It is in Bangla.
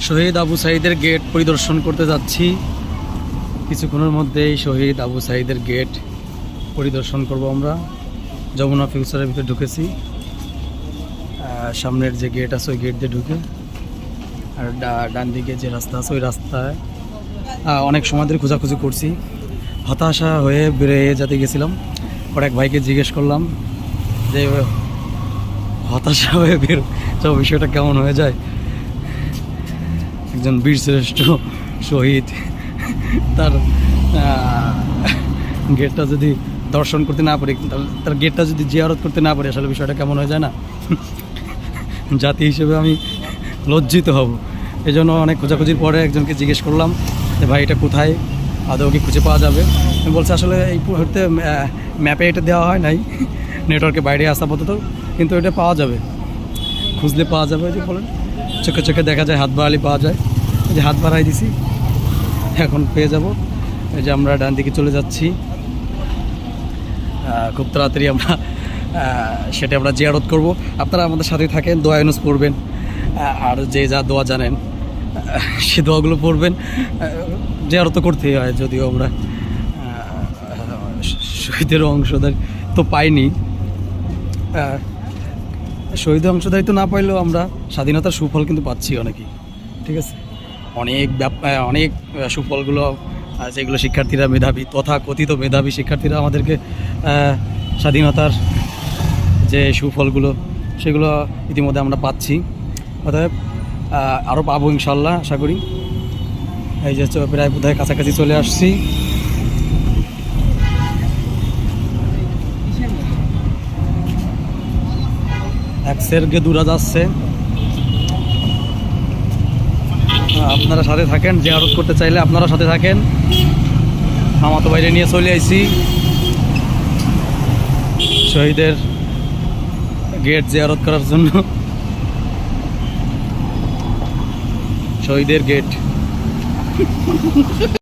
শহীদ আবু সাঈদের গেট পরিদর্শন করতে যাচ্ছি। কিছুক্ষণের মধ্যেই শহীদ আবু সাঈদের গেট পরিদর্শন করব আমরা। যমুনা ফিউচারের ভিতরে ঢুকেছি, সামনের যে গেট আছে ওই গেট দিয়ে ঢুকে, আর ডান দিকে যে রাস্তা আছে ওই রাস্তায় অনেক সময় ধরে খোঁজাখুঁজি করছি, হতাশা হয়ে বেরিয়ে যেতে গেছিলাম। পরে এক ভাইকে জিজ্ঞেস করলাম যে হতাশা হয়ে বের বিষয়টা কেমন হয়ে যায়। একজন বীরশ্রেষ্ঠ শহীদ তার গেটটা যদি দর্শন করতে না পারি, তার গেটটা যদি জিয়ারত করতে না পারি, আসলে বিষয়টা কেমন হয়ে যায় না। জাতি হিসেবে আমি লজ্জিত হব। এই জন্য অনেক খোঁজাখুঁজির পরে একজনকে জিজ্ঞেস করলাম যে ভাই এটা কোথায়, আদৌ কি খুঁজে পাওয়া যাবে। আমি বলছি আসলে এই মুহূর্তে ম্যাপে এটা দেওয়া হয় নাই, নেটওয়ার্কে বাইরে আসা পর্যন্ত, কিন্তু এটা পাওয়া যাবে, খুঁজলে পাওয়া যাবে। যে বলেন চোখে চোখে দেখা যায়, হাত বাড়ালি পাওয়া যায়। এই যে হাত বাড়াই দিছি, এখন পেয়ে যাব। এই যে আমরা ডান দিকে চলে যাচ্ছি, খুব তাড়াতাড়ি আমরা সেটা আমরা জিয়ারত করব। আপনারা আমাদের সাথে থাকেন, দোয়া ইউনুস পড়বেন, আর যে যা দোয়া জানেন সে দোয়াগুলো পড়বেন। জিয়ারত করতেই হয়, যদিও আমরা শহীদের অংশদার তো পাইনি, শহীদ অংশদারিত্ব না পাইলেও আমরা স্বাধীনতার সুফল কিন্তু পাচ্ছি অনেকেই। ঠিক আছে, অনেক সুফলগুলো যেগুলো শিক্ষার্থীরা মেধাবী, তথা কথিত মেধাবী শিক্ষার্থীরা আমাদেরকে স্বাধীনতার যে সুফলগুলো সেগুলো ইতিমধ্যে আমরা পাচ্ছি, অতএব আরও পাবো ইনশাল্লাহ, আশা করি। এই যে প্রায় বোধহয় কাছাকাছি চলে আসছি। এক সেরকে দূরা যাচ্ছে। আপনারা সাথে থাকেন, জিয়ারত করতে চাইলে আপনারা সাথে থাকেন। মামাতো বাইরে নিয়ে চলে আইছি শহীদের গেট জিয়ারত করার জন্য। শহীদের গেট